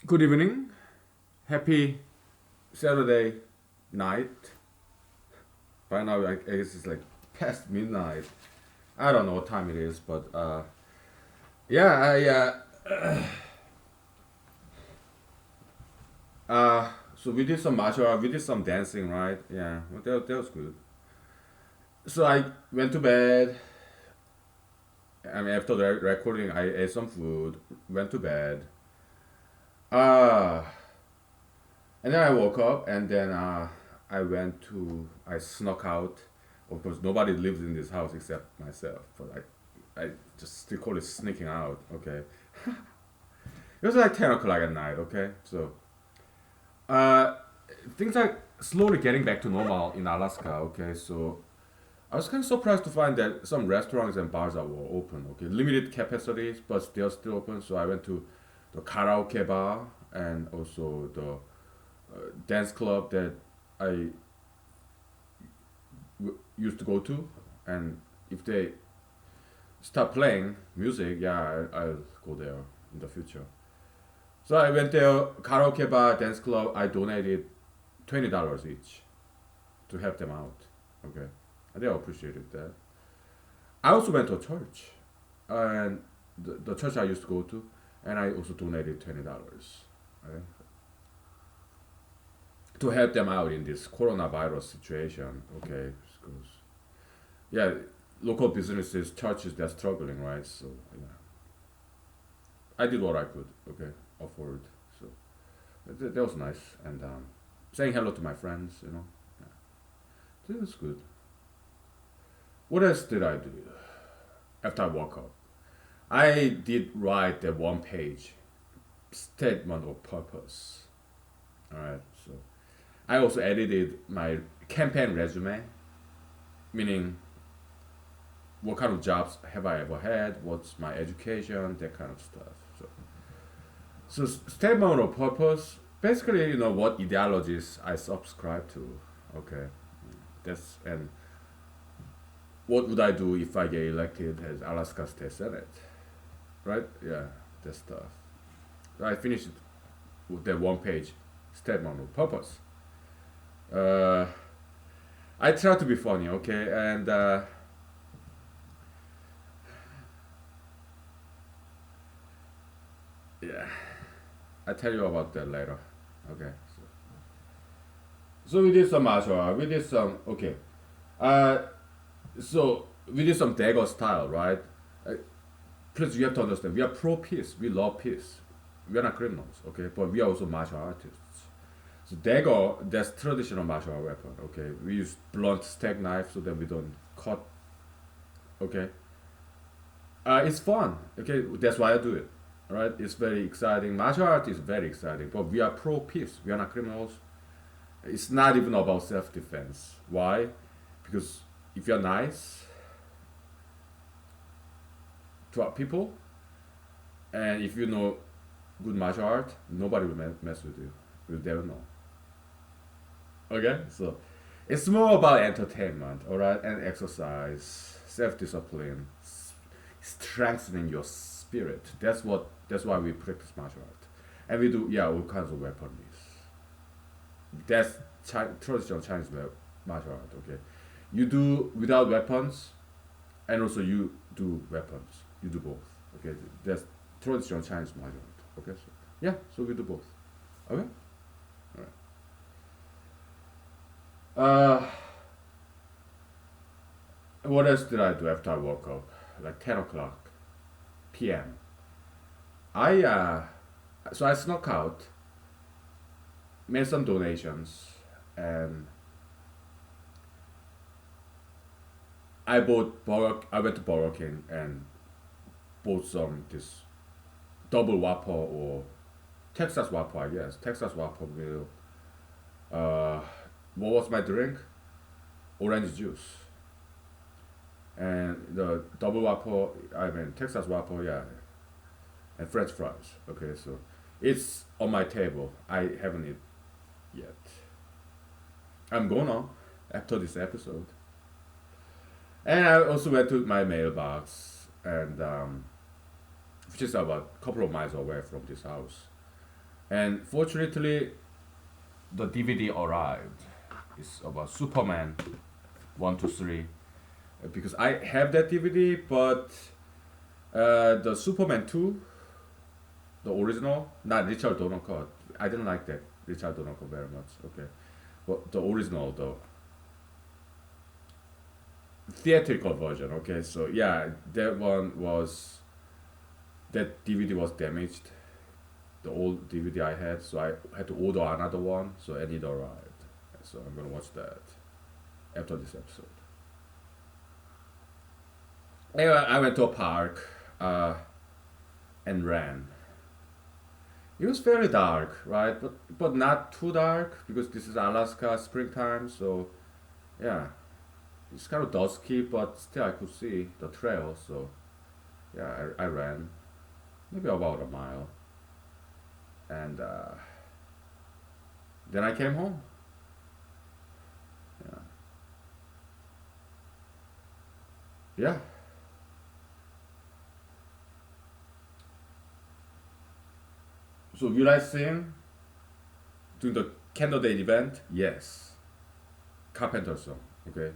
Good evening. Happy Saturday night. Right now, I guess it's like past midnight. I don't know what time it is, but yeah, so we did some martial art, we did some dancing, right? Yeah, well, that was good. So I went to bed. I mean, after the recording, I ate some food, went to bed. Uh, and then I woke up, and then I snuck out. Of course, nobody lives in this house except myself, but I just still call it sneaking out, okay? It was like 10 o'clock at night, okay? So, uh, things are slowly getting back to normal in Alaska, okay? So, I was kind of surprised to find that some restaurants and bars are were open, okay? Limited capacities, but they're still open. So, I went to the karaoke bar and also the dance club that I used to go to, and if they start playing music, yeah, I'll go there in the future. So I went there, karaoke bar, dance club. I donated $20 each to help them out. Okay, and they appreciated that. I also went to a church, and the church I used to go to, and I also donated $20. Right? To help them out in this coronavirus situation. Okay, because yeah, local businesses, churches, they're struggling, right? So yeah, I did what I could. Okay, afford. So that was nice, and saying hello to my friends. Yeah, that was good. What else did I do after I woke up? I did write the one page statement of purpose. All right, so I also edited my campaign resume, meaning what kind of jobs have I ever had, what's my education, that kind of stuff. So statement of purpose, basically, what ideologies I subscribe to. Okay, that's and what would I do if I get elected as Alaska State Senate, right? Yeah, that stuff. So I finished it with that one page statement of purpose. Uh, I try to be funny, okay, and yeah, I tell you about that later. Okay, so we did some martial art. We did some okay. Uh, so we did some Dago style, right? Uh, Please, you have to understand. We are pro peace. We love peace. We are not criminals, okay? But we are also martial artists. So Dago, that's traditional martial art weapon, okay? We use blunt steak knife so that we don't cut, okay? It's fun, okay? That's why I do it, all right? It's very exciting. Martial art is very exciting, but we are pro peace. We are not criminals. It's not even about self defense. Why? Because if you're nice to people, and if you know good martial art, nobody will mess with you. They will know. Okay, so it's more about entertainment, all right, and exercise, self-discipline, strengthening your spirit. That's why we practice martial art, and we do all kinds of weaponries. That's traditional Chinese martial art. Okay, you do without weapons, and also you do weapons. You do both. Okay, that's traditional Chinese martial art. Okay, so yeah, so we do both. Okay, all right. What else did I do after I woke up? Like 10 o'clock p.m. I so I snuck out, made some donations, and I went to Burger King and bought some this double Whopper or Texas Whopper, I guess. Texas Whopper meal. Uh, what was my drink? Orange juice. And the double Whopper, I mean Texas Whopper, yeah, and French fries. Okay, so it's on my table. I haven't eaten yet. I'm gonna after this episode. And I also went to my mailbox, and which is about a couple of miles away from this house. And fortunately, the DVD arrived. It's about Superman 1 to 3. Because I have that DVD, but the Superman 2, the original, not Richard Donner cut. I didn't like that Richard Donner cut very much. Okay, but the original, the theatrical version. Okay, so yeah, that one was that DVD was damaged. The old DVD I had, so I had to order another one. So and it arrived. So I'm gonna watch that after this episode. Anyway, I went to a park and ran. It was very dark, right? But not too dark because this is Alaska springtime. So yeah, it's kind of dusky, but still I could see the trail. So yeah, I ran maybe about a mile, and then I came home. Yeah, yeah. So will I sing during the candidate event? Yes, Carpenter song. Okay,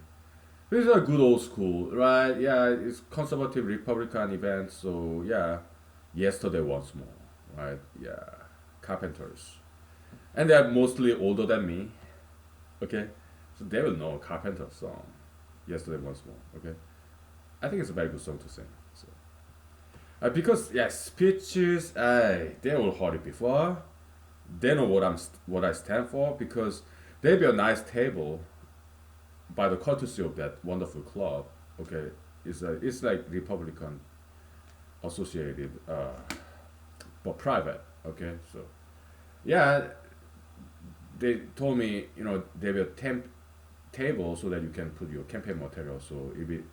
this is a good old school, right? Yeah, it's conservative Republican event. So yeah, yesterday once more, right? Yeah, Carpenters, and they're mostly older than me. Okay, so they will know Carpenter song. Yesterday once more. Okay, I think it's a very good song to sing. So because yeah, speeches, they all heard it before. They know what I stand for because they be a nice table by the courtesy of that wonderful club. Okay, it's like Republican associated, but private. Okay, so yeah, they told me they will table so that you can put your campaign material. So it be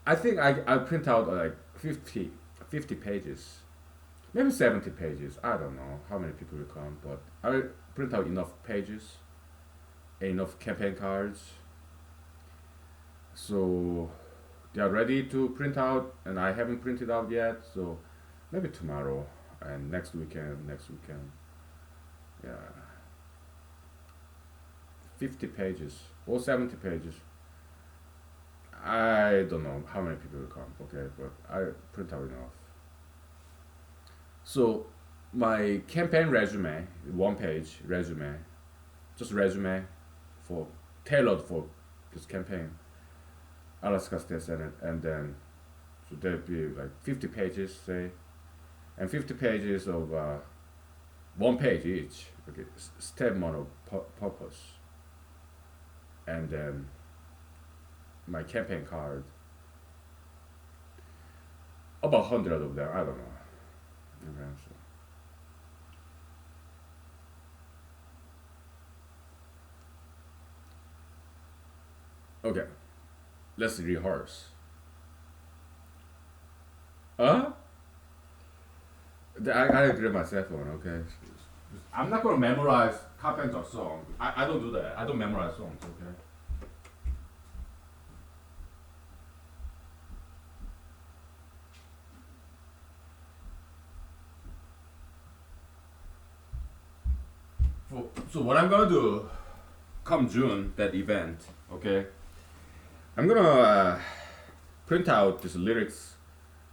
I think I print out like 50 pages, maybe 70 pages. I don't know how many people will come, but I print out enough pages, enough campaign cards. So they are ready to print out, and I haven't printed out yet. So maybe tomorrow and next weekend. Yeah, 50 pages or 70 pages. I don't know how many people will come, okay, but I print out enough. So my campaign resume, 1 page resume, just resume for tailored for this campaign, Alaska State Senate, and then so there'll be like 50 pages, say, and 50 pages of 1 page each, okay, statement of purpose, and then my campaign card, about 100 of them, I don't know. Okay, okay, let's rehearse. Huh? I agree with my cell phone, okay? I'm not gonna memorize Carpenter song. I don't do that. I don't memorize songs, okay? So what I'm gonna do, come June, that event, okay? I'm gonna print out these lyrics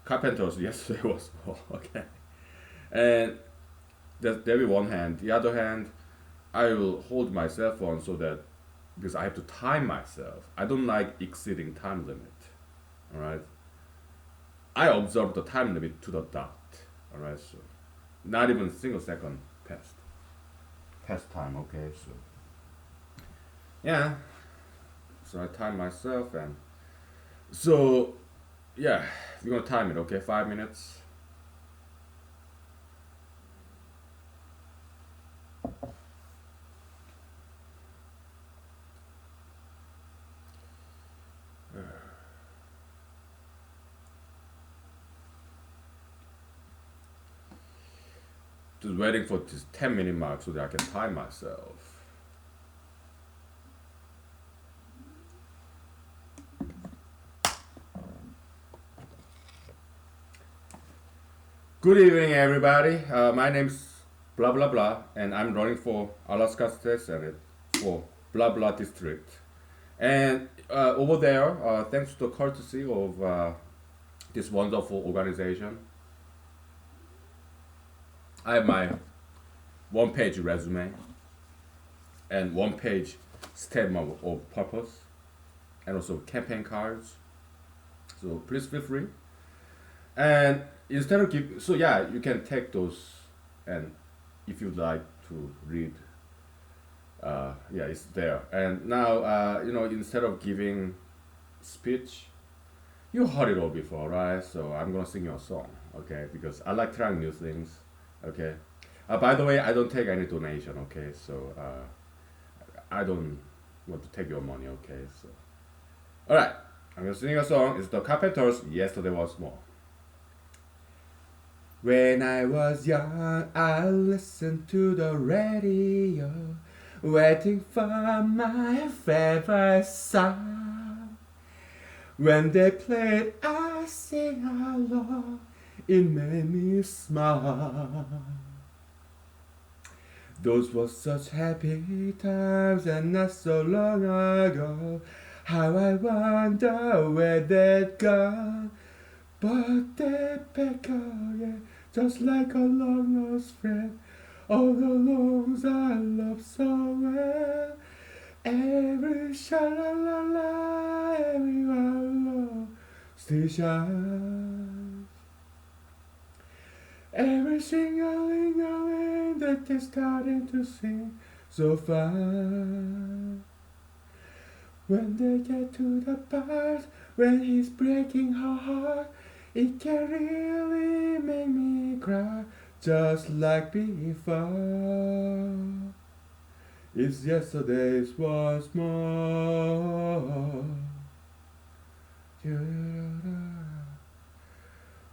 Carpenter's yesterday was for, okay? And there will be one hand. The other hand, I will hold my cell phone so that because I have to time myself. I don't like exceeding time limit. All right. I observe the time limit to the dot. All right. So not even a single second passed. Past time. Okay. So yeah. So I time myself and so yeah. We're gonna time it. Okay. 5 minutes. Just waiting for this 10-minute mark so that I can time myself. Good evening, everybody. My name's blah blah blah, and I'm running for Alaska State Senate for blah blah district. And over there, thanks to the courtesy of this wonderful organization, I have my one-page resume and one-page statement of purpose, and also campaign cards. So please feel free. And instead of so yeah, you can take those, and if you'd like to read, yeah, it's there. And now, instead of giving speech, you heard it all before, right? So I'm gonna sing you a song, okay? Because I like trying new things, okay? By the way, I don't take any donation, okay? So I don't want to take your money, okay? So, all right, I'm gonna sing a song. It's the Carpenters. Yesterday was more. When I was young, I listened to the radio, waiting for my favorite song. When they played, I sing along. It made me smile. Those were such happy times and not so long ago. How I wonder where they'd gone. But they're back again, just like a long lost friend. All the songs I love so well. Every sha-la-la-la, every la still shines. Every sing-a-ling-a-ling that they're starting to sing so fine. When they get to the part when he's breaking her heart, it can really make me cry, just like before. It's yesterday's once more.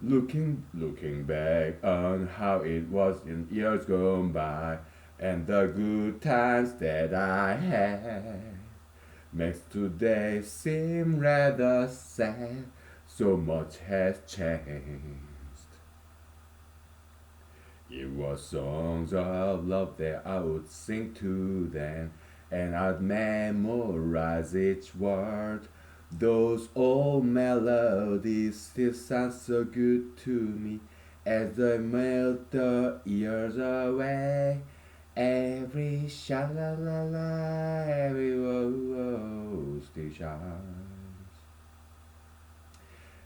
Looking back on how it was in years gone by, and the good times that I had, makes today seem rather sad. So much has changed. It was songs of love that I would sing to them, and I'd memorize each word. Those old melodies still sound so good to me as they melt the years away. Every sha-la-la-la, every wo-wo still shines.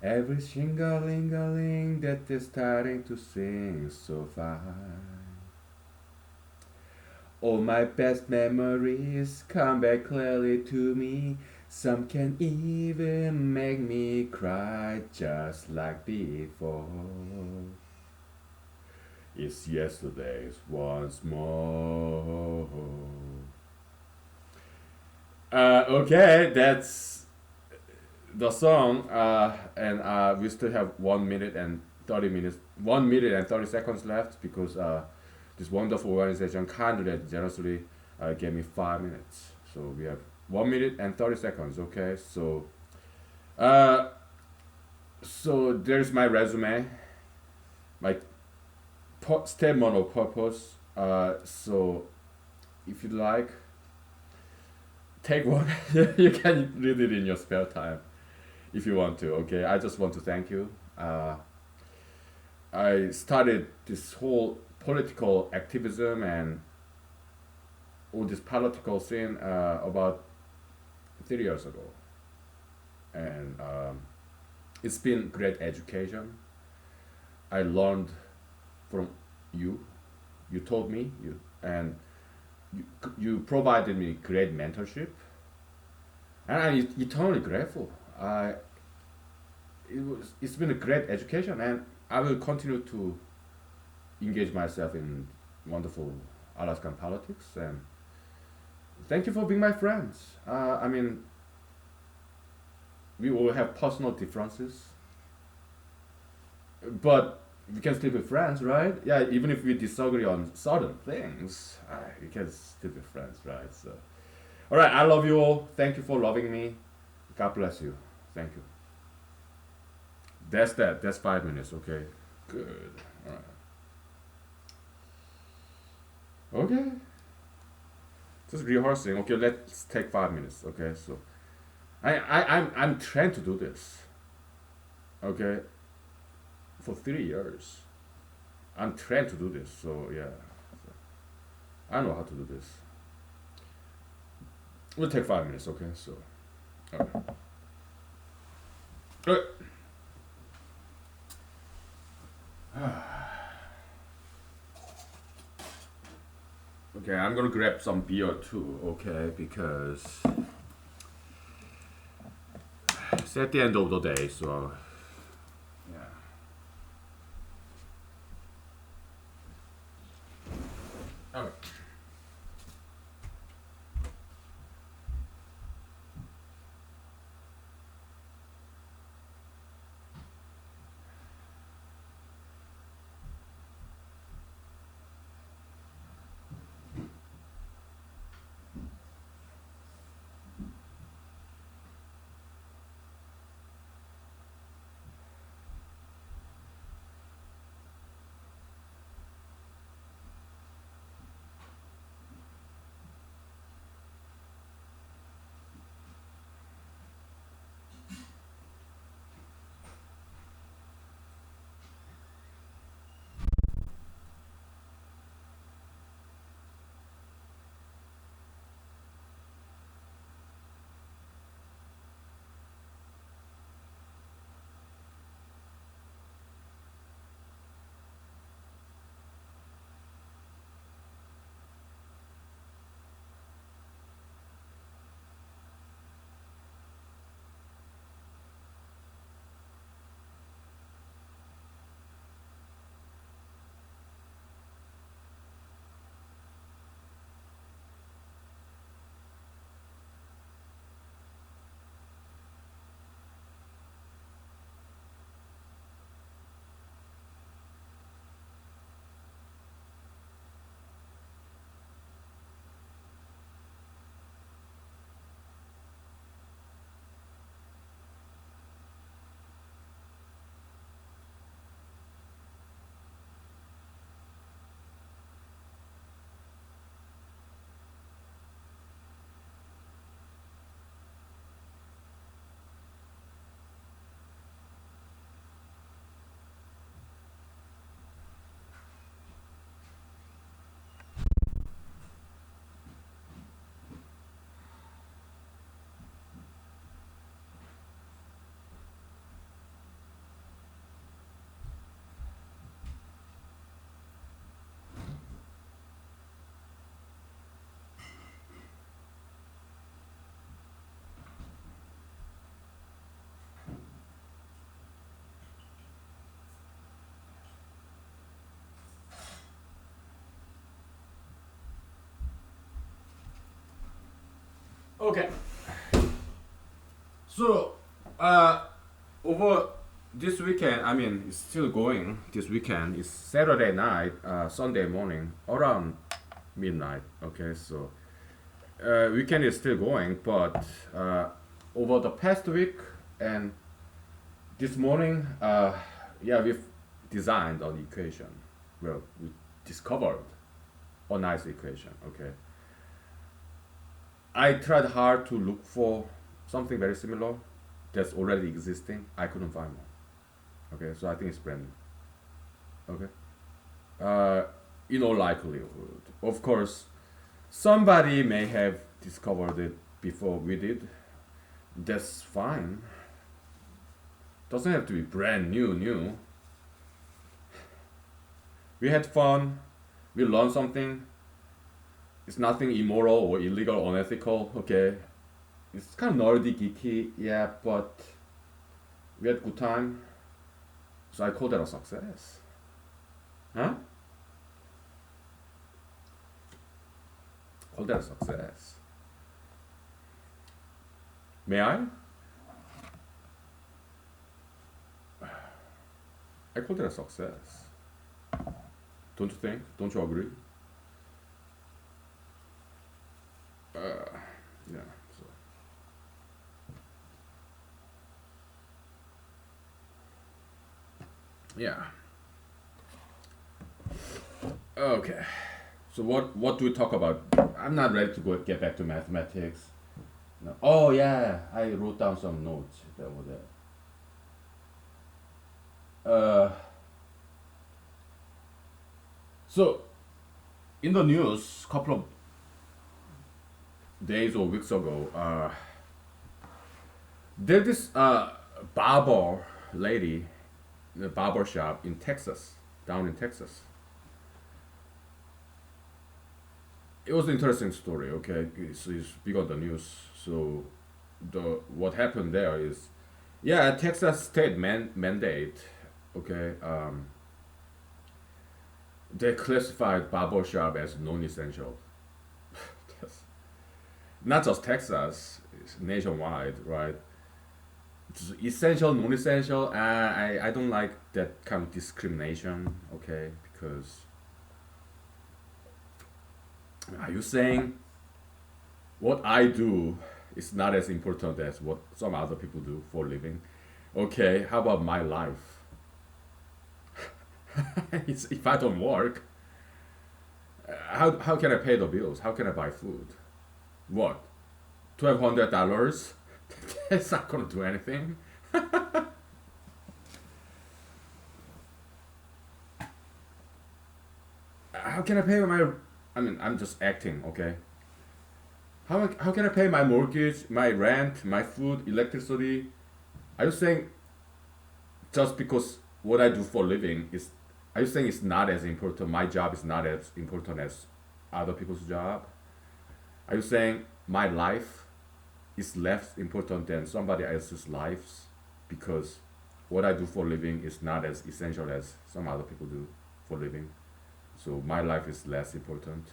Every shingle-ling-a-ling that they're starting to sing so fine. All my best memories come back clearly to me. Some can even make me cry just like before. It's yesterday's once more. Okay, that's the song, and we still have 1 minute and 30 minutes, 1 minute and 30 seconds left because this wonderful organization kindly and generously gave me 5 minutes. So we have 1 minute and 30 seconds. Okay, uh, so there's my resume, my statement of purpose. So if you like, take one. You can read it in your spare time if you want to. Okay, I just want to thank you. I started this whole political activism and all this political scene about 3 years ago, and it's been great education. I learned from you. You told me, and you provided me great mentorship, and I'm eternally grateful. It's been a great education, and I will continue to engage myself in wonderful Alaskan politics. And thank you for being my friends. I mean, we all have personal differences, but we can still be friends, right? Yeah, even if we disagree on certain things, we can still be friends, right? So, all right, I love you all. Thank you for loving me. God bless you. Thank you. That's that. That's 5 minutes. Okay. Good. All right. Okay. Just rehearsing. Okay, let's take 5 minutes. Okay, so I'm trained to do this. Okay, for 3 years. I'm trained to do this. So yeah, I know how to do this. We'll take 5 minutes. Okay, so. Okay. Good. Okay, I'm gonna grab some beer too. Okay, because it's at the end of the day. So yeah. Okay. Okay. So, over this weekend, I mean, it's still going. This weekend is Saturday night, Sunday morning, around midnight. Okay, so weekend is still going, but over the past week and this morning, yeah, we've designed an equation. Well, we discovered a nice equation. Okay, I tried hard to look for something very similar that's already existing. I couldn't find one. Okay, so I think it's brand new. Okay, in all likelihood, of course, somebody may have discovered it before we did. That's fine. Doesn't have to be brand new. New. We had fun. We learned something. It's nothing immoral or illegal or unethical. Okay, it's kind of nerdy, geeky, yeah, but we had good time. So I call that a success. Huh? Call that a success. May I? I call that a success. Don't you think? Don't you agree? Yeah. So. Yeah. Okay. So what do we talk about? I'm not ready to get back to mathematics. No. Oh yeah, I wrote down some notes over there. So in the news, couple of days or weeks ago, there's this barber lady, the barber shop in Texas, down in Texas. It was an interesting story. Okay, it's big on the news. So the what happened there is, yeah, Texas state mandate. Okay, they classified barber shop as non-essential. Yes. Not just Texas, it's nationwide, right? It's essential, non-essential. I don't like that kind of discrimination. Okay, because are you saying what I do is not as important as what some other people do for a living? Okay, how about my life? If I don't work, how can I pay the bills? How can I buy food? What? $1,200? That's not gonna do anything. How can I pay my? I mean, I'm just acting, okay? How can I pay my mortgage, my rent, my food, electricity? Are you saying just because what I do for a living is? Are you saying it's not as important? My job is not as important as other people's job? Are you saying my life is less important than somebody else's lives because what I do for a living is not as essential as some other people do for a living? So my life is less important.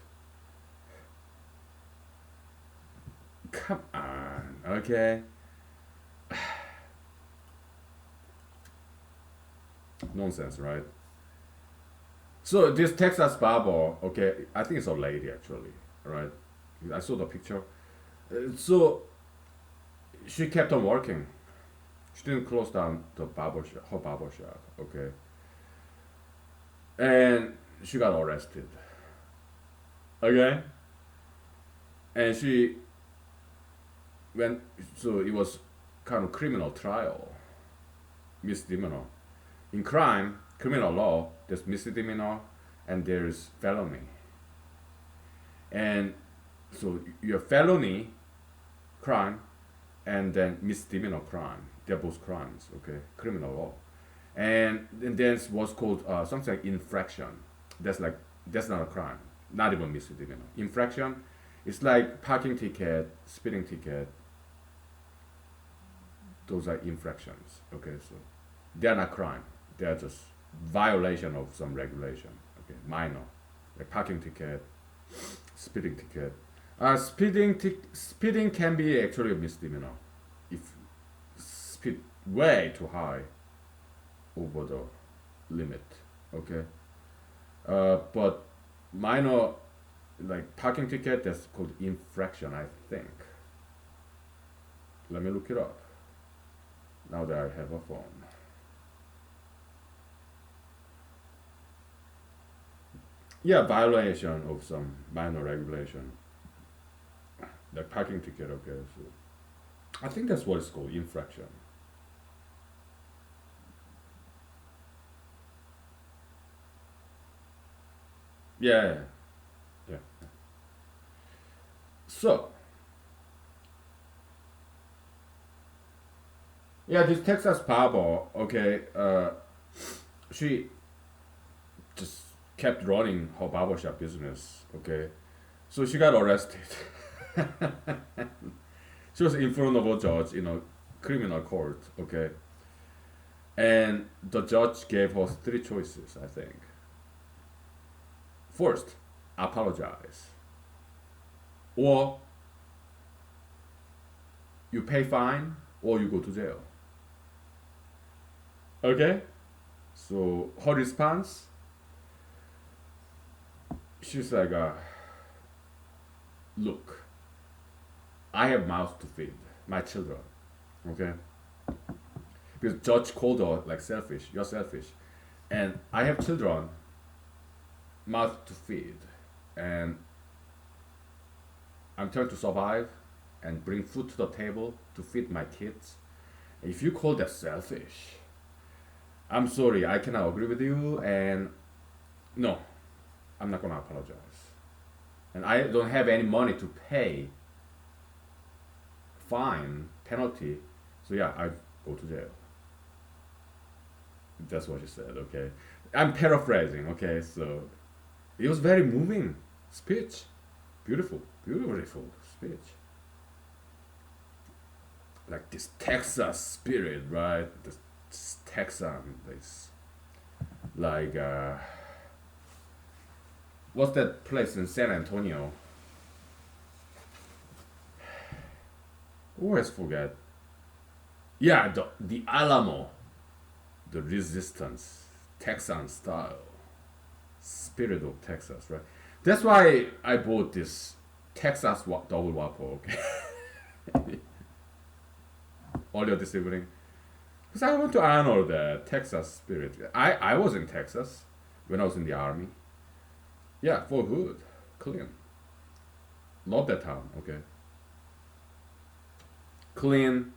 Come on, okay? Nonsense, right? So this Texas barber, okay, I think it's a lady actually, right? I saw the picture. So she kept on working. She didn't close down the barber shop, her barber shop, okay? And she got arrested, okay? And she went, so it was kind of criminal trial, misdemeanor. In crime, criminal law, there's misdemeanor and there's felony. And so your felony crime and then misdemeanor crime, they're both crimes, okay? Criminal law. And there's what's called something like infraction. That's like, that's not a crime, not even misdemeanor. Infraction, it's like parking ticket, speeding ticket, those are infractions, okay? So they're not crime, they're just violation of some regulation, okay? Minor, like parking ticket, speeding ticket. Speeding can be actually a misdemeanor if speed way too high over the limit, okay? But minor, like parking ticket, that's called infraction, I think. Let me look it up now that I have a phone. Yeah, violation of some minor regulation, like parking ticket, okay? So I think that's what it's called, infraction. Yeah, yeah. So, yeah, this Texas barber, okay, she just kept running her barbershop business, okay? So she got arrested. She was in front of a judge in a criminal court, okay? And the judge gave her three choices, I think. First, apologize. Or you pay fine, or you go to jail. Okay? So her response, she's like, look, I have mouth to feed my children. Okay? Because judge called her like selfish, you're selfish. And I have children, mouth to feed. and I'm trying to survive and bring food to the table to feed my kids. If you call that selfish, I'm sorry, I cannot agree with you, and no, I'm not gonna apologize. And I don't have any money to pay fine penalty, so yeah, I go to jail. That's what she said. Okay, I'm paraphrasing. Okay, so it was very moving speech, beautiful, beautiful speech. Like this Texas spirit, right? This Texan, this like what's that place in San Antonio? Always forget. Yeah, the Alamo, the resistance, Texan style, spirit of Texas, right? That's why I bought this Texas double waffle. Okay, earlier this evening, because I want to honor the Texas spirit. I was in Texas when I was in the army. Yeah, Fort Hood, clean. Love that town. Okay, clean.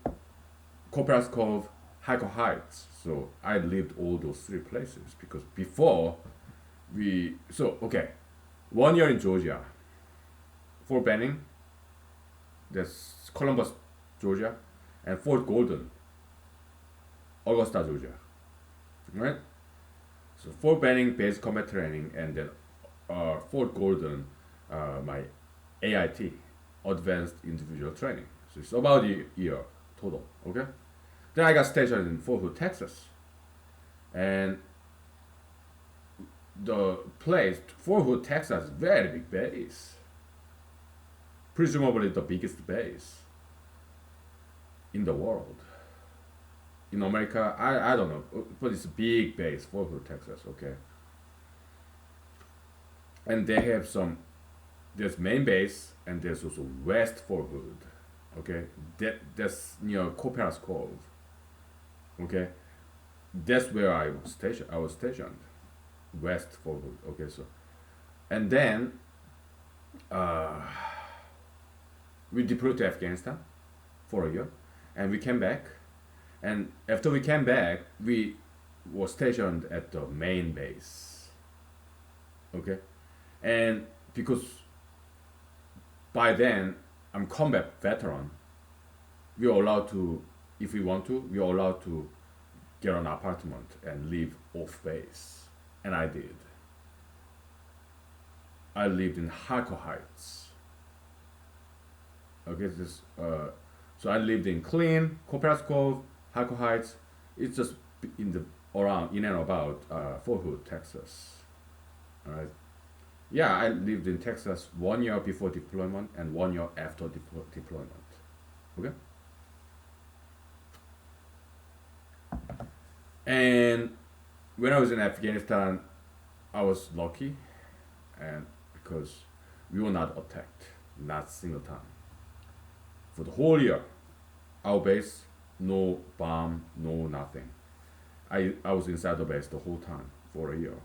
Copper's Cove, Hiker Heights. So I lived all those three places because before we so okay, 1 year in Georgia, Fort Benning, that's Columbus, Georgia, and Fort Golden, Augusta, Georgia, right? So Fort Benning base combat training, and then Fort Golden, my AIT, advanced individual training. So it's about a year total. Okay. Then I got stationed in Fort Hood, Texas, and the place Fort Hood, Texas, very big base, presumably the biggest base in the world. In America, I don't know, but it's a big base, Fort Hood, Texas. Okay, and they have some. There's main base, and there's also West Fort Hood. Okay, that's near Copper's Cove. Okay, that's where I was stationed. West Fort Hood. Okay, so and then uh, we deployed to Afghanistan for a year, and we came back. And after we came back, we were stationed at the main base. Okay, and because by then I'm combat veteran, we are allowed to, if we want to, we are allowed to get an apartment and live off base, and I did. I lived in Harco Heights. Okay, so I lived in Clean, Copper's Cove, Harco Heights. It's just in the around in and about Fort Hood, Texas. All right. Yeah, I lived in Texas 1 year before deployment and 1 year after deployment. Okay. And when I was in Afghanistan, I was lucky, and because we were not attacked, not single time. For the whole year, our base, no bomb, no nothing. I was inside the base the whole time for a year.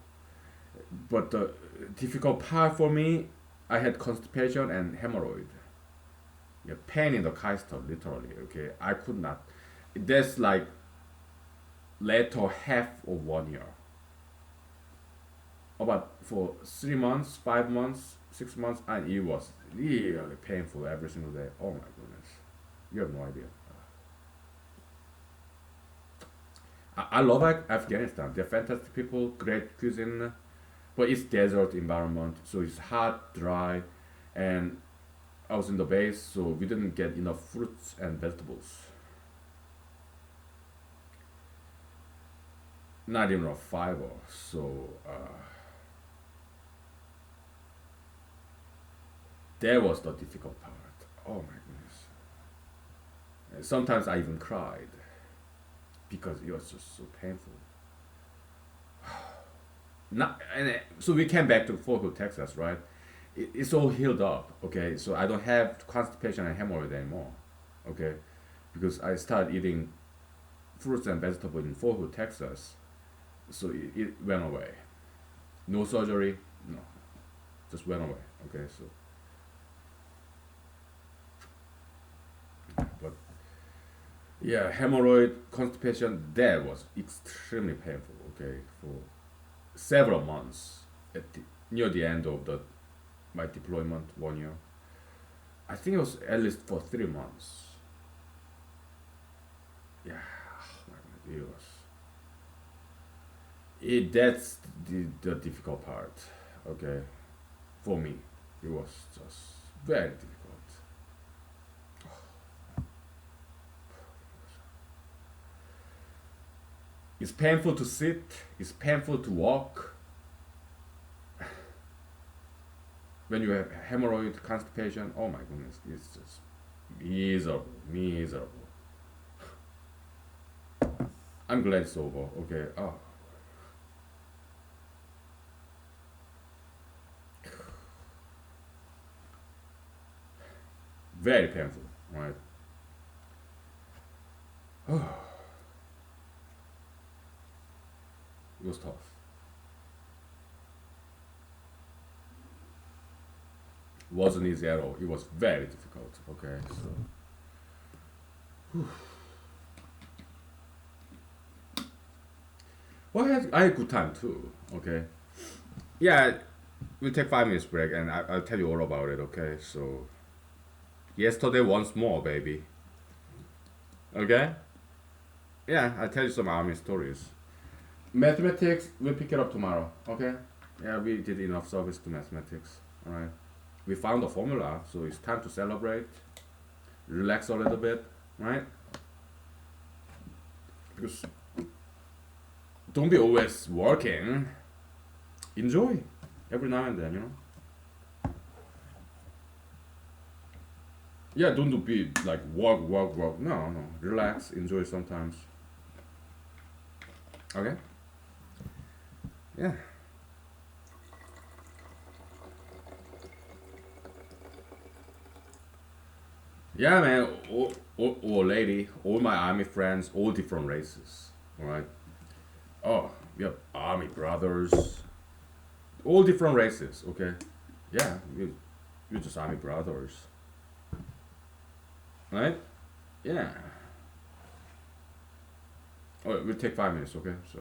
But the difficult part for me, I had constipation and hemorrhoid. Yeah, pain in the keister, literally. Okay, I could not. That's like later half of 1 year. About for 3 months, 5 months, 6 months, and it was really painful every single day. Oh my goodness, you have no idea. I love Afghanistan. They're fantastic people, great cuisine, but it's desert environment, so it's hot, dry, and I was in the base, so we didn't get enough fruits and vegetables. Not even a fiber. So that was the difficult part. Oh my goodness. And sometimes I even cried because it was just so painful. Not, so we came back to Fort Hood, Texas, right? It's all healed up, okay? So I don't have constipation and hemorrhoid anymore, okay? Because I started eating fruits and vegetables in Fort Hood, Texas, so it went away. No surgery, no. just went away. Okay, so but yeah, hemorrhoid, constipation, that was extremely painful. Okay, for several months near the end of the my deployment 1 year. I think it was at least for 3 months. Yeah, oh my God, it was. That's the difficult part. Okay, for me, it was just very difficult. It's painful to sit. It's painful to walk. When you have hemorrhoid, constipation, oh my goodness, it's just miserable, miserable. I'm glad it's over. Okay. Oh, very painful. Right. It was tough. Wasn't easy at all. It was very difficult. Okay. So well, I had a good time too. Okay. Yeah, we'll take 5 minutes break and I'll tell you all about it. Okay. So yesterday once more, baby. Okay. Yeah, I'll tell you some army stories. Mathematics, we'll pick it up tomorrow. Okay. Yeah, we did enough service to mathematics. All right. We found a formula, so it's time to celebrate, relax a little bit, right? Because don't be always working. Enjoy every now and then, you know. Yeah, don't be like work, work, work. No, no. Relax, enjoy sometimes. Okay. Yeah. Yeah, man. Or lady, all my army friends, all different races. All right. Oh, we have army brothers, all different races. Okay. Yeah, we're just army brothers, right? Yeah. Oh, we'll take 5 minutes. Okay. So.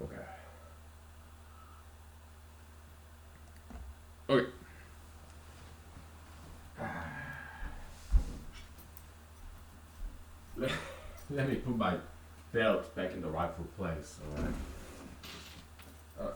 Okay. Okay. Let, let me put my belt back in the rightful place. All right. Uh,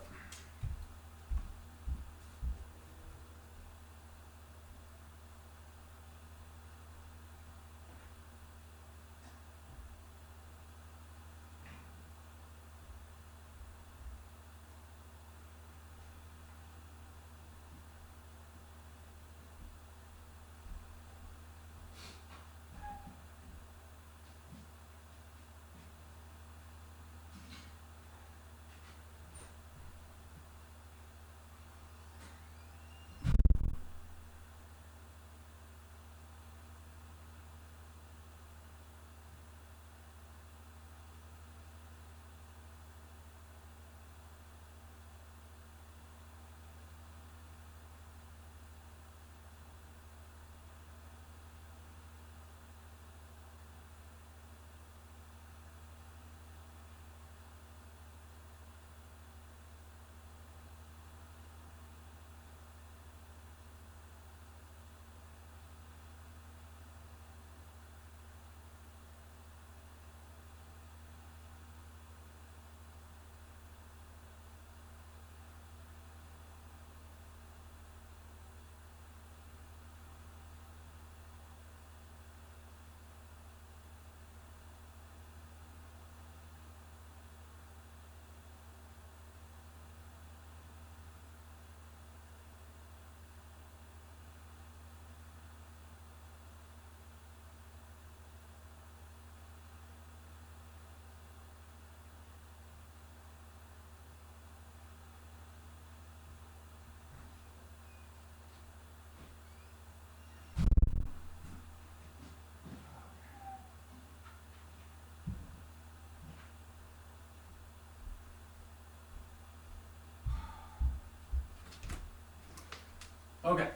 Okay.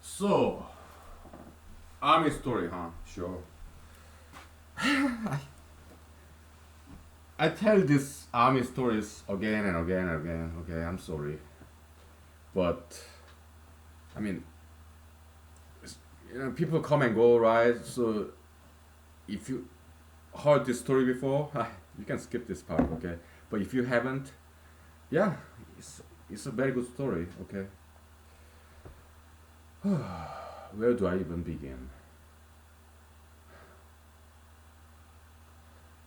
So, army story, huh? Sure. I tell these army stories again and again and again. Okay, I'm sorry, but I mean, people come and go, right? So if you heard this story before, you can skip this part, okay? But if you haven't, yeah, it's a very good story, okay? Where do I even begin?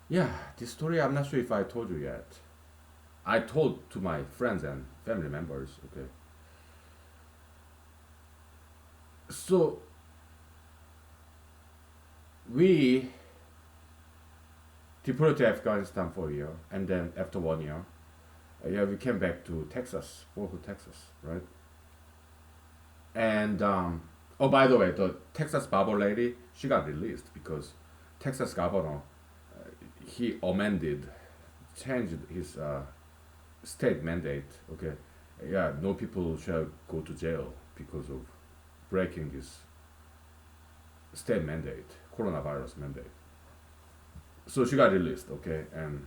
Yeah, this story I'm not sure if I told you yet. I told to my friends and family members, okay? So we deported to Afghanistan for a year, and then after 1 year, yeah, we came back to Texas, Fort Hood, Texas, right? And oh, by the way, the Texas barber lady, she got released because Texas governor, he amended, changed his state mandate. Okay, yeah, no people shall go to jail because of breaking this state mandate, coronavirus mandate. So she got released. Okay, and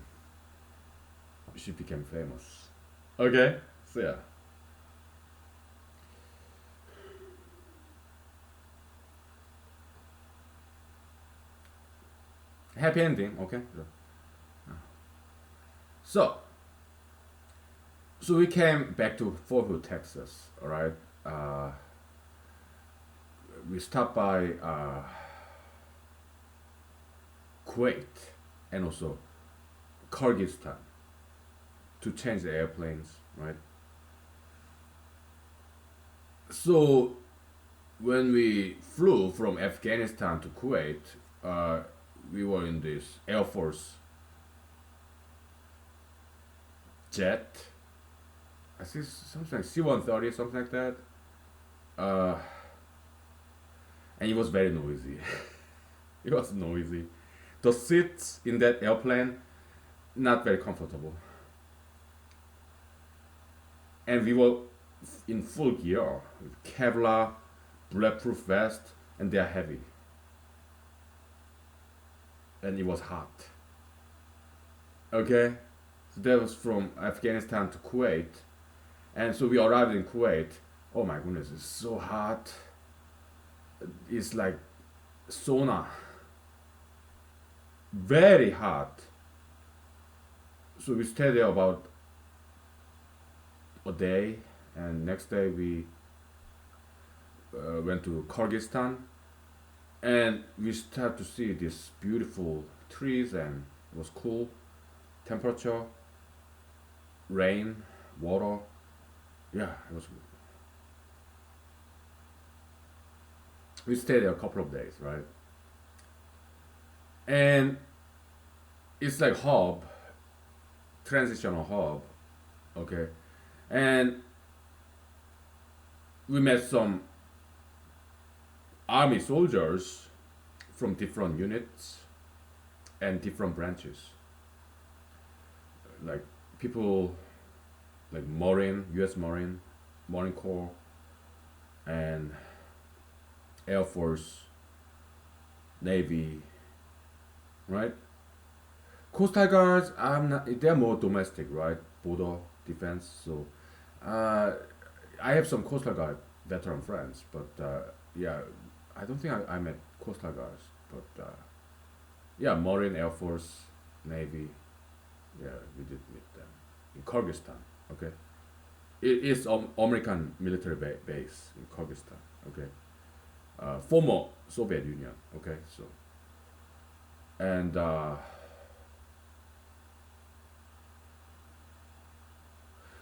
she became famous. Okay, so yeah, happy ending. Okay, so so we came back to Fort Hood, Texas. All right, uh, we stopped by Kuwait and also Kyrgyzstan to change the airplanes, right? So when we flew from Afghanistan to Kuwait, uh, we were in this Air Force jet. I think something like C-130, something like that. Uh, and it was very noisy. It was noisy. The seats in that airplane not very comfortable, and we were in full gear with Kevlar, bulletproof vest, and they are heavy, and it was hot. Okay, so that was from Afghanistan to Kuwait, and so we arrived in Kuwait. Oh my goodness, it's so hot. It's like sauna, very hot. So we stayed there about a day, and next day we went to Kyrgyzstan, and we start to see these beautiful trees, and it was cool temperature, rain, water. Yeah, it was. We stayed there a couple of days, right? And it's like hub, transitional hub, okay. And we met some army soldiers from different units and different branches, like people like Marine, U.S. Marine, Marine Corps, and Air Force, Navy, right? Coastal Guards, I'm not. They're more domestic, right? Border defense. So, uh, I have some Coastal Guard veteran friends, but yeah, I don't think I met Coastal Guards, but yeah, Marine, Air Force, Navy. Yeah, we did meet them in Kyrgyzstan. Okay, it is American military base in Kyrgyzstan. Okay, former Soviet Union. Okay, so and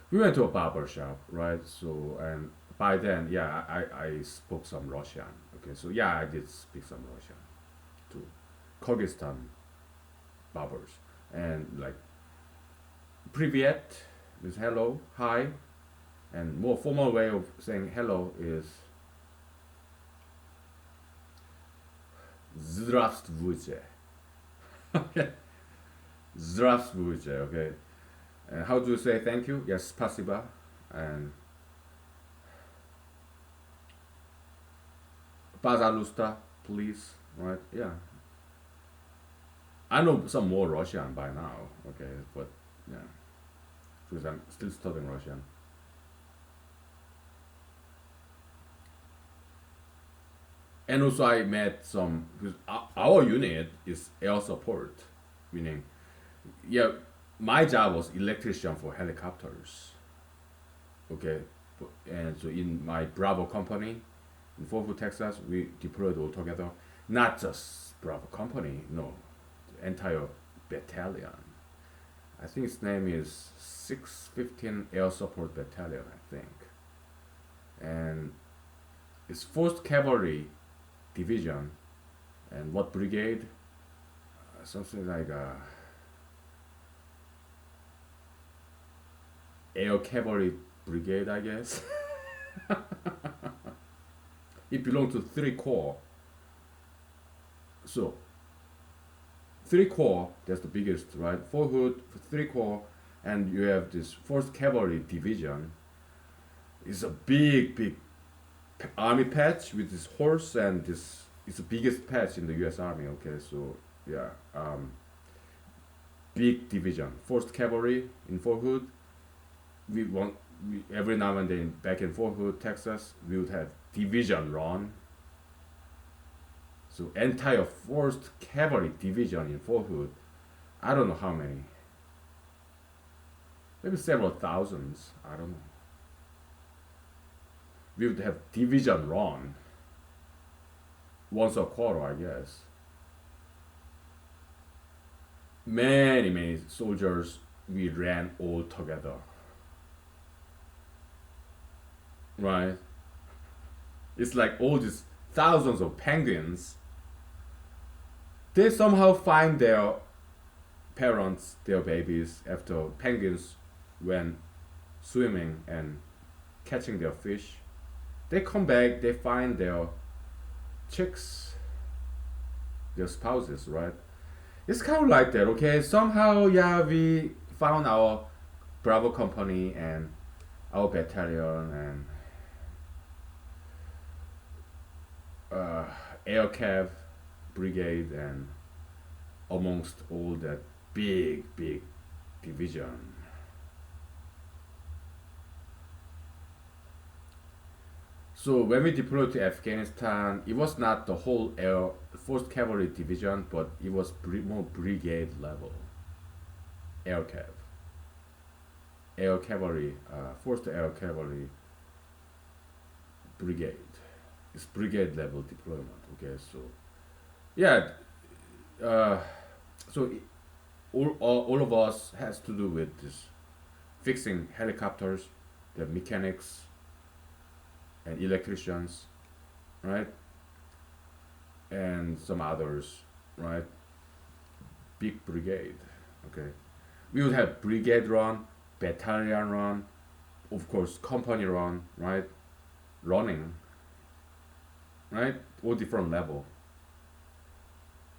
we went to a barber shop, right? So and by then, yeah, I spoke some Russian. Okay, so yeah, I did speak some Russian to Kyrgyzstan barbers, and like "Privyet" is hello, hi, and more formal way of saying hello is "Здравствуйте." Okay, "Здравствуйте." Okay, and how do you say thank you? Yes, "Spasiba," and Bazalusta, please, right? Yeah, I know some more Russian by now, okay, but yeah, because I'm still studying Russian. And also I met some because our unit is air support, meaning yeah, my job was electrician for helicopters. Okay, and so in my Bravo company in Fort Worth, Texas, we deployed all together. Not just Bravo company, no, the entire battalion. I think its name is 615 Air Support Battalion, I think, and it's 4th Cavalry Division, and what brigade? Something like Air Cavalry Brigade, I guess. It belongs to 3 corps. So 3 corps, that's the biggest, right? 4 Hood, 3 corps, and you have this 4th Cavalry Division. It's a big army patch with this horse, and this is the biggest patch in the U.S. Army. Okay, so yeah, big division, 4th Cavalry in Fort Hood. We want every now and then back in Fort Hood, Texas, we would have division run. So entire 4th Cavalry Division in Fort Hood, I don't know how many, maybe several thousands. I don't know. We would have division run once a quarter, I guess. Many soldiers we ran all together, right? It's like all these thousands of penguins. They somehow find their parents, their babies, after penguins went swimming and catching their fish. They come back, they find their chicks, their spouses, right? It's kind of like that, okay? Somehow, yeah, we found our Bravo company and our battalion and air cav brigade, and amongst all that big division. So when we deployed to Afghanistan, it was not the whole air 4th Cavalry Division, but it was more brigade level. Air cav, air cavalry, 4th Air Cavalry Brigade. It's brigade level deployment. Okay, so yeah, uh, so all of us has to do with this fixing helicopters, the mechanics and electricians, right? And some others, right? Big brigade, okay? We would have brigade run, battalion run, of course, company run, right? Running, right? All different level.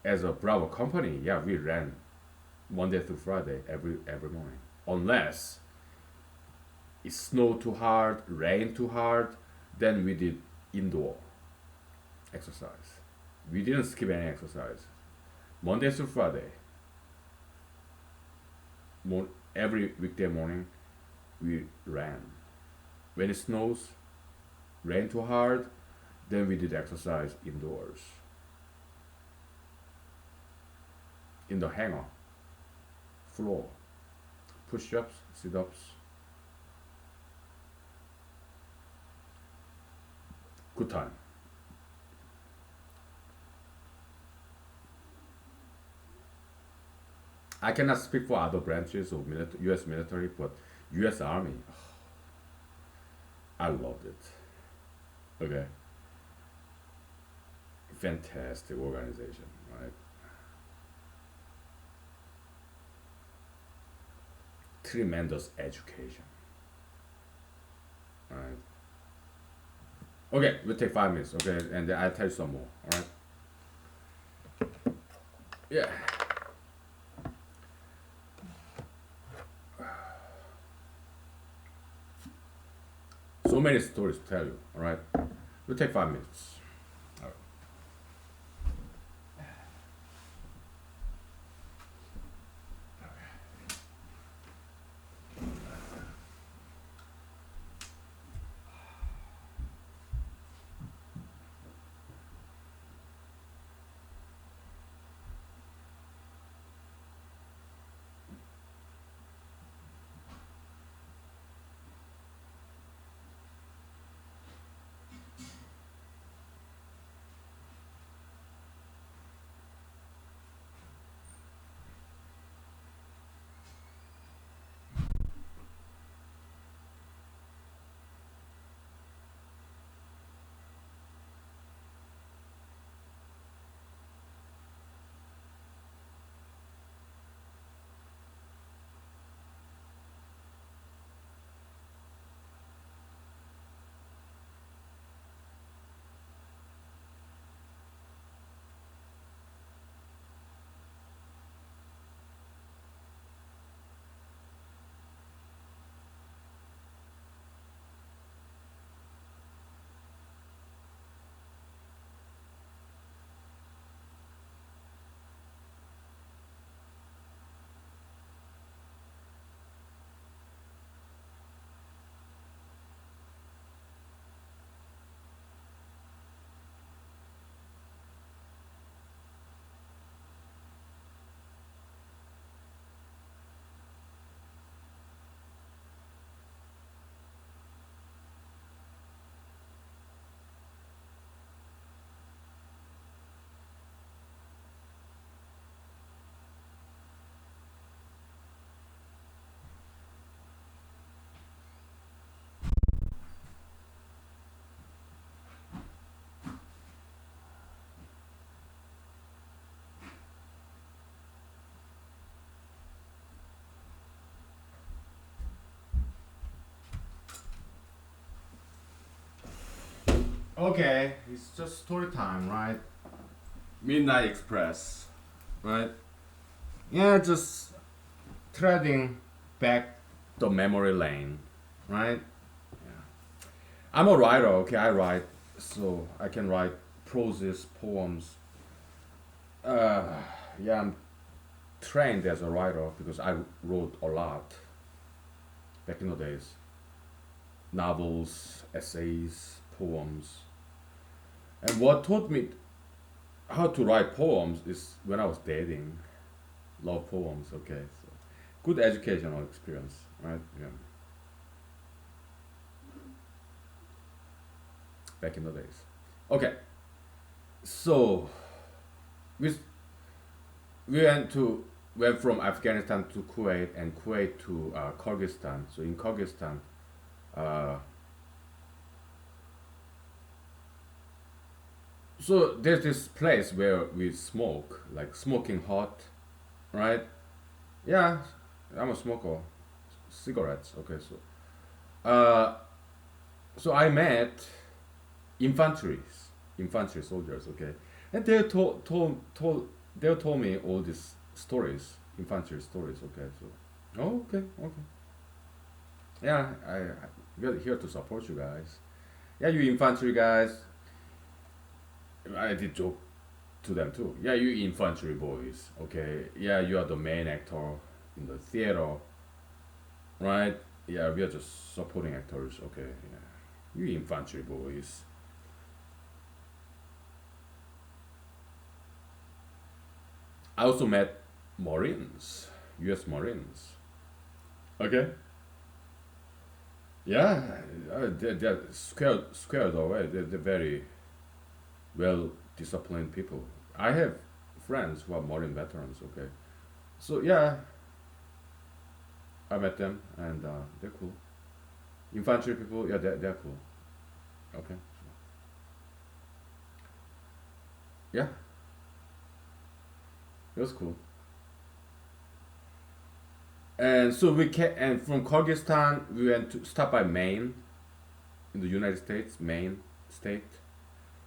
As a Bravo company, yeah, we ran Monday through Friday every morning, unless it snowed too hard, rained too hard, then we did indoor exercise. We didn't skip any exercise. Monday through Friday, every weekday morning, we ran. When it snows, rain too hard, then we did exercise indoors. In the hangar, floor, push-ups, sit-ups. Good time. I cannot speak for other branches of U.S. military, but U.S. Army, I loved it. Okay, fantastic organization, right? Tremendous education, right? Okay, we'll take 5 minutes, okay, and then I'll tell you some more. All right. Yeah. So many stories to tell you. All right. We'll take 5 minutes. All right. Okay, it's just story time, right? Midnight Express, right? Yeah, just treading back the memory lane, right? I'm a writer, okay? I write, so I can write prose, poems. Uh, yeah, I'm trained as a writer because I wrote a lot back in the days. Novels, essays, poems. And what taught me how to write poems is when I was dating. Love poems, okay? So good educational experience, right? Yeah, back in the days. Okay, so we we went from Afghanistan to Kuwait and Kuwait to Kyrgyzstan. So in Kyrgyzstan, uh, so there's this place where we smoke, like smoking hot, right? Yeah, I'm a smoker, cigarettes. Okay, uh, so I met infantry, infantry soldiers. Okay, and they told me all these stories, infantry stories. Okay, so oh, okay, okay, yeah, we're here to support you guys. Yeah, you infantry guys. I did joke to them too. Yeah, you infantry boys. Okay, yeah, you are the main actor in the theater, right? Yeah, we are just supporting actors. Okay, yeah, you infantry boys. I also met Marines, U.S. Marines. Okay. Yeah, they're squared away. They're very well disciplined people. I have friends who are Marine veterans. Okay, so yeah, I met them and they're cool. Infantry people, yeah, they're cool. Okay, yeah, it was cool. And so and from Kyrgyzstan we went to stop by Maine in the United States, Maine state,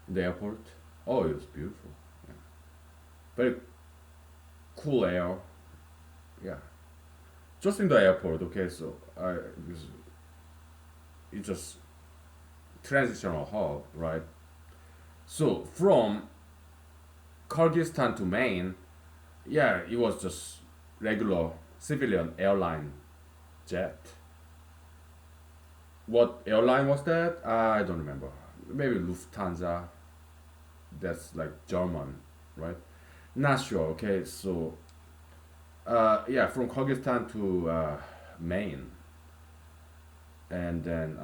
the airport. Oh, it was beautiful. Yeah. Very cool air. Yeah, just in the airport. Okay, so it's just transitional hub, right? So from Kyrgyzstan to Maine, yeah, it was just regular civilian airline jet. What airline was that? I don't remember. Maybe Lufthansa. That's like German, right? Not sure. Okay, so yeah, from Kyrgyzstan to Maine, and then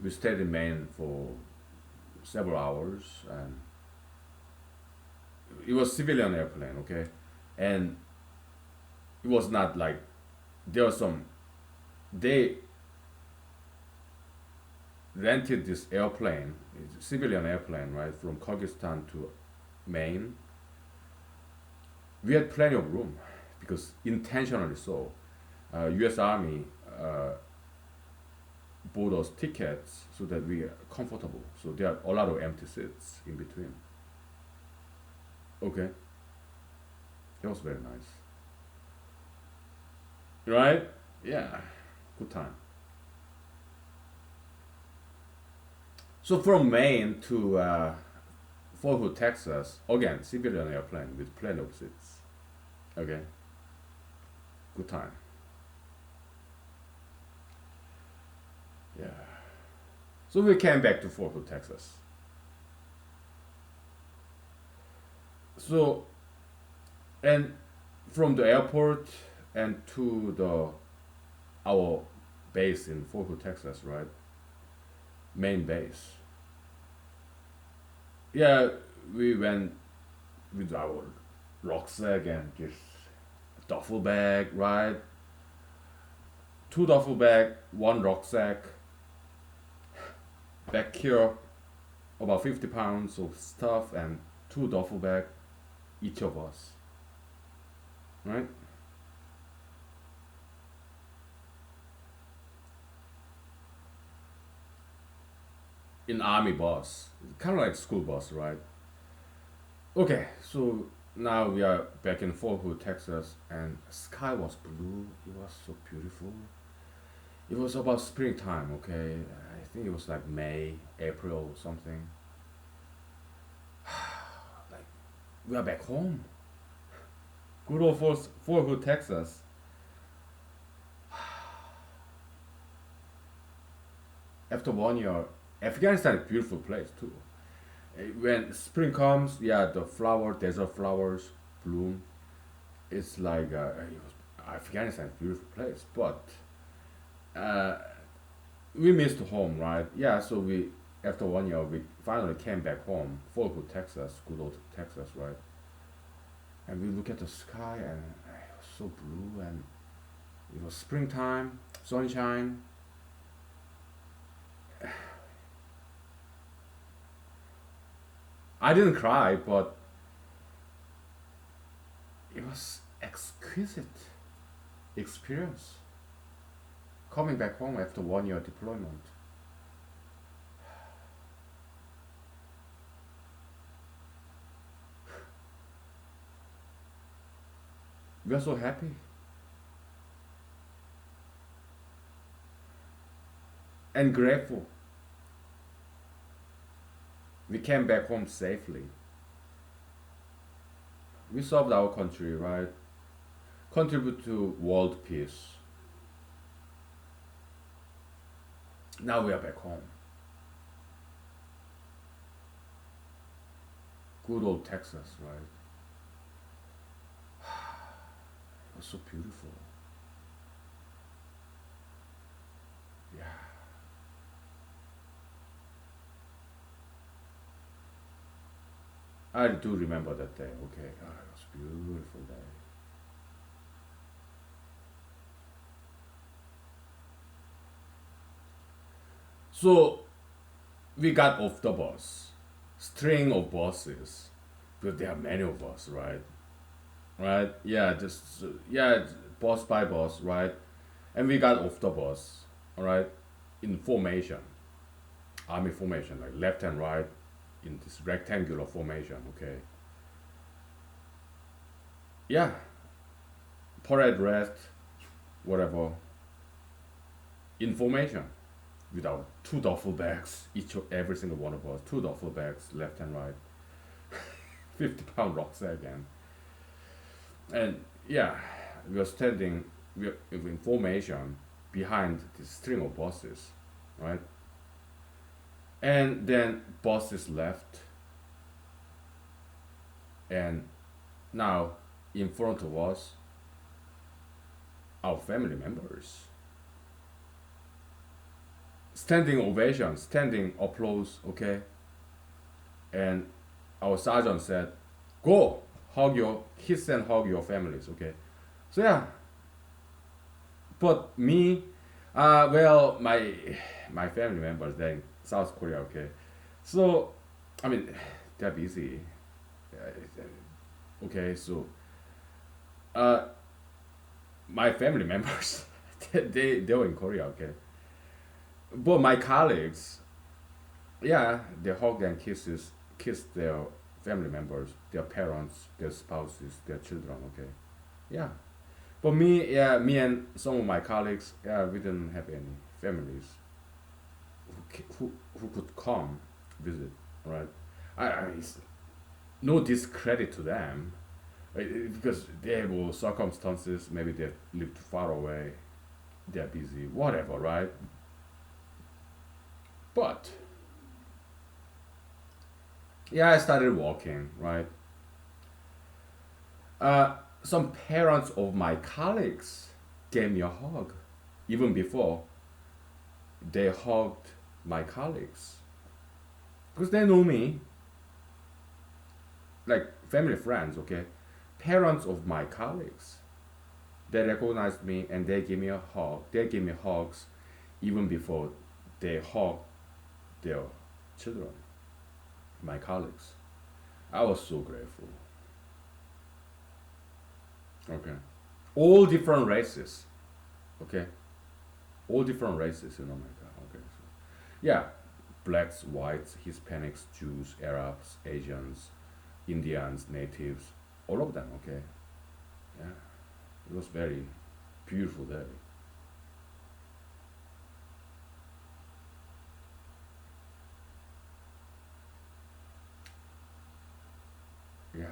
we stayed in Maine for several hours, and it was civilian airplane. Okay, and it was not like there was some they rented this airplane, civilian airplane, right, from Kyrgyzstan to Maine. We had plenty of room because intentionally so. U.S. Army uh, bought us tickets so that we are comfortable. So there are a lot of empty seats in between. Okay, that was very nice, right? Yeah, good time. So from Maine to Fort Hood, Texas, again civilian airplane with plenty of seats. Okay, good time. Yeah. So we came back to Fort Hood, Texas. So and from the airport and to the our base in Fort Hood, Texas, right? Main base. Yeah, we went with our rucksack and this duffel bag, right? Two duffel bag, one rucksack. Back here, about 50 pounds of stuff and two duffel bag, each of us, right? in army bus, kind of like school bus, right? Okay, so now we are back in Fort Hood, Texas, and sky was blue. It was so beautiful. It was about springtime. Okay, I think it was like May, April, or something. Like we are back home. Good old Fort Hood, Texas. After 1 year, Afghanistan is a beautiful place too. When spring comes, yeah, the desert flowers bloom. It's like Afghanistan is a beautiful place, but uh, we missed home, right? Yeah, so we after 1 year we finally came back home, Fort Hood, Texas, good old Texas, right? And we look at the sky and it was so blue and it was springtime, sunshine. I didn't cry, but it was exquisite experience coming back home after 1 year deployment. We are so happy and grateful. We came back home safely. We served our country, right? Contribute to world peace. Now we are back home. Good old Texas, right? It was so beautiful. Yeah. I do remember that day. Okay. Oh, it was a beautiful day. So we got off the bus. String of buses. Because there are many of us, right? Right? Yeah, just yeah, bus by bus, right? And we got off the bus, all right, in formation, army formation, like left and right, in this rectangular formation. Okay. Yeah, parade rest, whatever, in formation, with our two duffel bags, every single one of us, two duffel bags, left and right, 50-pound rucksack, and yeah, we are standing, we are in formation behind this string of buses, right? And then buses left, and now in front of us, our family members. Standing ovation, standing applause, okay? And our sergeant said, go, kiss and hug your families, okay? So yeah, but me, well, my family members, they're in South Korea, okay? So, I mean, they're busy. Okay, so uh, my family members, they were in Korea, okay? But my colleagues, yeah, they hug and kiss their family members, their parents, their spouses, their children, okay? Yeah. But me, yeah, me and some of my colleagues, yeah, we didn't have any families who could come visit, right? I mean, it's no discredit to them, because they have circumstances, maybe they lived far away, they're busy, whatever, right? But yeah, I started walking, right? Some parents of my colleagues gave me a hug, even before they hugged my colleagues, because they know me, like family friends, okay? Parents of my colleagues, they recognized me and they gave me a hug. They gave me hugs even before they hugged their children, my colleagues. I was so grateful. Okay. All different races. Okay. All different races, my God. Okay. So, yeah. blacks, whites, Hispanics, Jews, Arabs, Asians, Indians, natives, all of them. Okay, yeah, it was very beautiful day. Yeah,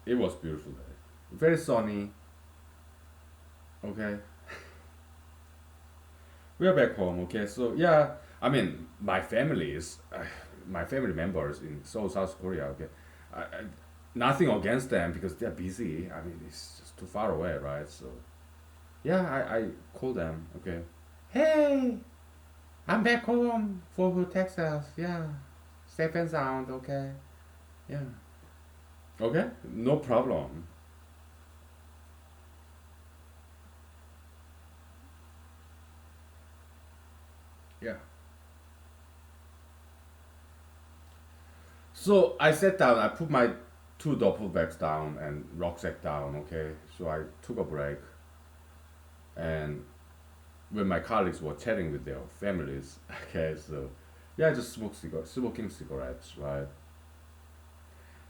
it was beautiful day. Very sunny. Okay, we are back home. Okay, so yeah, I mean, my family members in Seoul, South Korea. Okay, nothing against them because they're busy. I mean, it's just too far away, right? So yeah, I call them. Okay, hey, I'm back home for Texas. Yeah, safe and sound. Okay, yeah, okay, no problem. Yeah. So I sat down. I put my two duffel bags down and rucksack down. Okay, so I took a break, and when my colleagues were chatting with their families, okay, so yeah, I just smoking cigarettes, right?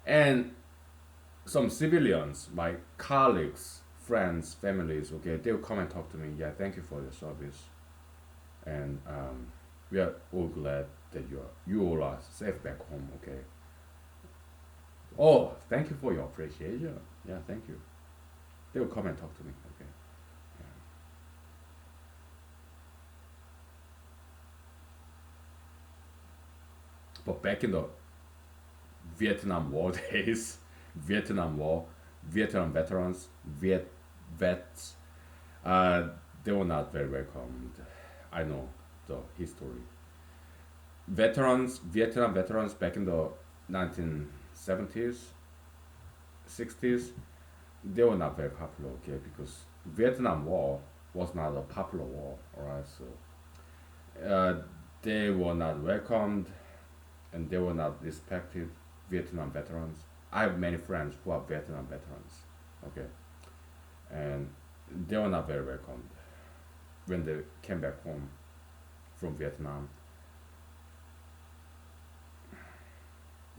And some civilians, my colleagues, friends, families, okay, they will come and talk to me. Yeah, thank you for your service, and we are all glad that you all are safe back home. Okay. Oh, thank you for your appreciation. Yeah, thank you. They will come and talk to me. Okay. But back in the Vietnam War days, Vietnam War, Vietnam veterans, vets, uh, they were not very welcomed. I know the history. Vietnam veterans back in the 1970s, 60s, they were not very popular, okay, because Vietnam War was not a popular war, alright, so uh, they were not welcomed and they were not respected, Vietnam veterans. I have many friends who are Vietnam veterans, okay, and they were not very welcomed when they came back home from Vietnam.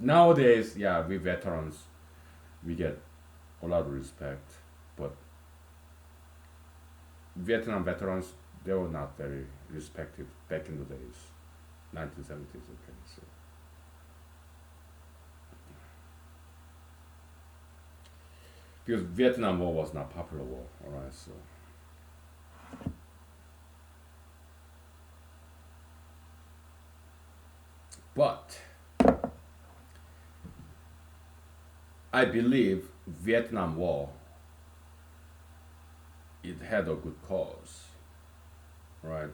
Nowadays, yeah, we veterans, we get a lot of respect, but Vietnam veterans, they were not very respected back in the days, 1970s, okay, so. Because Vietnam War was not popular war, alright, so. But I believe Vietnam War, it had a good cause, right?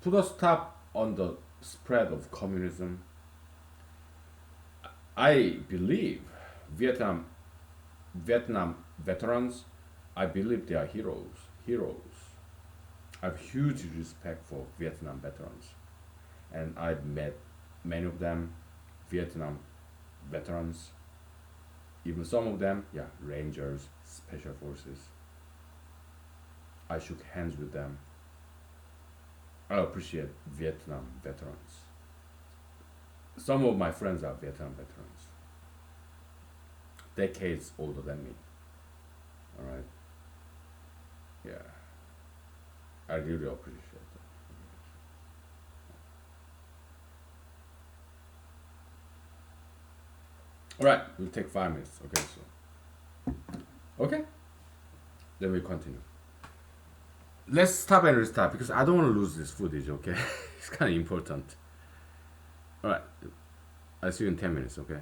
Put a stop on the spread of communism. I believe Vietnam Vietnam veterans, I believe they are heroes. Heroes. I have huge respect for Vietnam veterans, and I've met many of them, Vietnam veterans. Even some of them, yeah, Rangers, Special Forces. I shook hands with them. I appreciate Vietnam veterans. Some of my friends are Vietnam veterans, decades older than me. All right, yeah, I really appreciate that. All right, we'll take 5 minutes. Okay, so okay, then we continue. Let's stop and restart because I don't want to lose this footage. Okay, it's kind of important. All right, I'll see you in 10 minutes. Okay.